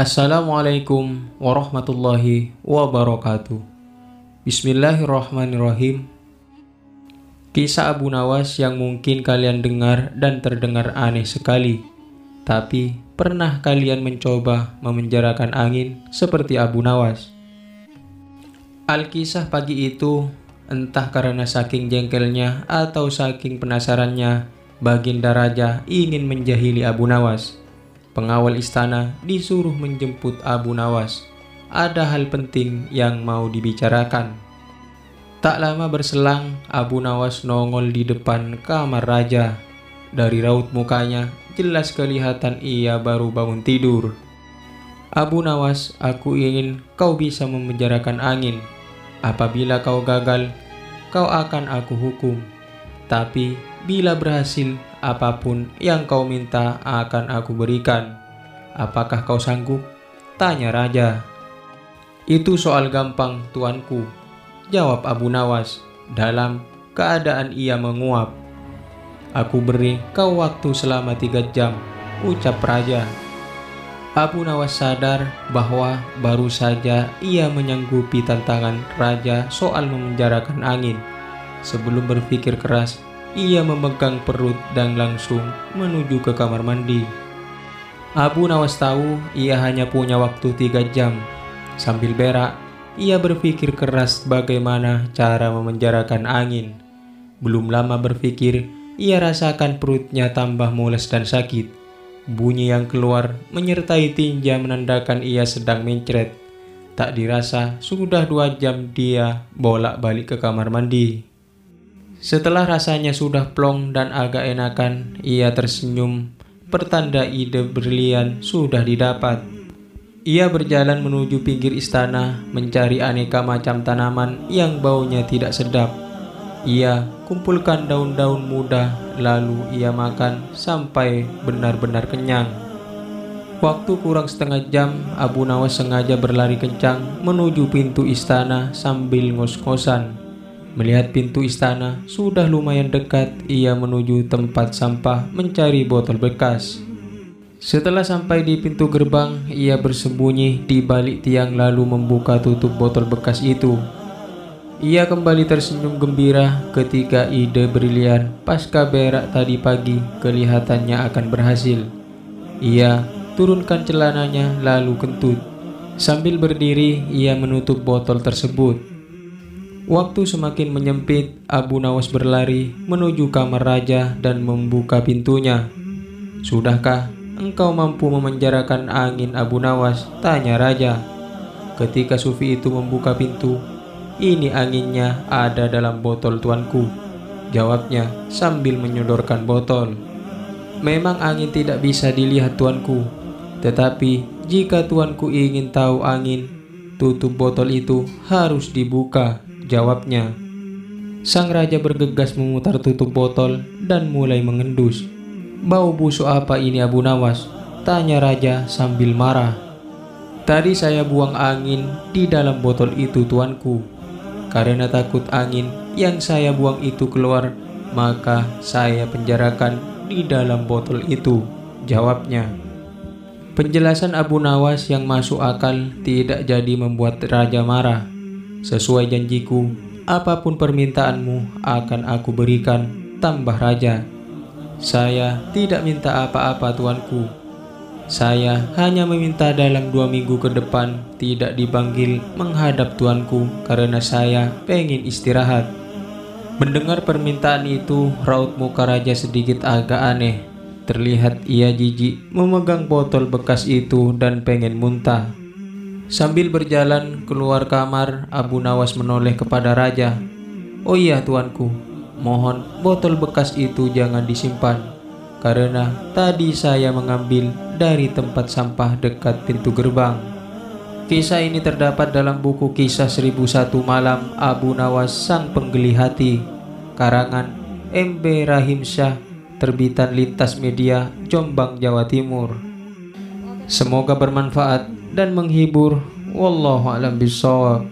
Assalamualaikum warahmatullahi wabarakatuh. Bismillahirrahmanirrahim. Kisah Abu Nawas yang mungkin kalian dengar dan terdengar aneh sekali. Tapi pernah kalian mencoba memenjarakan angin seperti Abu Nawas? Alkisah pagi itu, entah karena saking jengkelnya atau saking penasarannya, Baginda Raja ingin menjahili Abu Nawas. Pengawal istana disuruh menjemput Abu Nawas. Ada hal penting yang mau dibicarakan. Tak lama berselang, Abu Nawas nongol di depan kamar raja. Dari raut mukanya, jelas kelihatan ia baru bangun tidur. "Abu Nawas, aku ingin kau bisa memenjarakan angin. Apabila kau gagal, kau akan aku hukum. Tapi bila berhasil, apapun yang kau minta akan aku berikan. Apakah kau sanggup?" tanya raja. "Itu soal gampang, tuanku," jawab Abu Nawas dalam keadaan ia menguap. "Aku beri kau waktu selama 3 jam, ucap raja. Abu Nawas sadar bahwa baru saja ia menyanggupi tantangan raja soal memenjarakan angin. Sebelum berpikir keras, ia memegang perut dan langsung menuju ke kamar mandi. Abu Nawas tahu ia hanya punya waktu 3 jam. Sambil berak, ia berpikir keras bagaimana cara memenjarakan angin. Belum lama berpikir, ia rasakan perutnya tambah mules dan sakit. Bunyi yang keluar menyertai tinja menandakan ia sedang mencret. Tak dirasa sudah 2 jam dia bolak-balik ke kamar mandi. Setelah rasanya sudah plong dan agak enakan, ia tersenyum, pertanda ide brilian sudah didapat. Ia berjalan menuju pinggir istana, mencari aneka macam tanaman yang baunya tidak sedap. Ia kumpulkan daun-daun muda, lalu ia makan sampai benar-benar kenyang. Waktu kurang setengah jam, Abu Nawas sengaja berlari kencang menuju pintu istana sambil ngos-ngosan. Melihat pintu istana sudah lumayan dekat, ia menuju tempat sampah mencari botol bekas. Setelah sampai di pintu gerbang, ia bersembunyi di balik tiang lalu membuka tutup botol bekas itu. Ia kembali tersenyum gembira ketika ide brilian pasca berak tadi pagi kelihatannya akan berhasil. Ia turunkan celananya lalu kentut. Sambil berdiri, ia menutup botol tersebut. Waktu semakin menyempit, Abu Nawas berlari menuju kamar raja dan membuka pintunya. "Sudahkah engkau mampu memenjarakan angin, Abu Nawas?" tanya raja. Ketika Sufi itu membuka pintu, "Ini anginnya ada dalam botol, tuanku," jawabnya sambil menyodorkan botol. "Memang angin tidak bisa dilihat, tuanku. Tetapi jika tuanku ingin tahu angin, tutup botol itu harus dibuka," jawabnya. Sang raja bergegas memutar tutup botol dan mulai mengendus. "Bau busuk apa ini, Abu Nawas?" tanya raja sambil marah. "Tadi saya buang angin di dalam botol itu, tuanku. Karena takut angin yang saya buang itu keluar, maka saya penjarakan di dalam botol itu," jawabnya. Penjelasan Abu Nawas yang masuk akal tidak jadi membuat raja marah. "Sesuai janjiku, apapun permintaanmu akan aku berikan," tambah raja. "Saya tidak minta apa-apa, tuanku. Saya hanya meminta dalam 2 minggu ke depan tidak dipanggil menghadap tuanku karena saya pengen istirahat." Mendengar permintaan itu, raut muka raja sedikit agak aneh. Terlihat ia jijik memegang botol bekas itu dan pengen muntah. Sambil berjalan keluar kamar, Abu Nawas menoleh kepada raja. "Oh iya, tuanku, mohon botol bekas itu jangan disimpan, karena tadi saya mengambil dari tempat sampah dekat pintu gerbang." Kisah ini terdapat dalam buku Kisah 1001 Malam Abu Nawas Sang Penggeli Hati, karangan M.B. Rahim Syah, terbitan Lintas Media, Jombang, Jawa Timur. Semoga bermanfaat dan menghibur. Wallahu a'lam bishawab.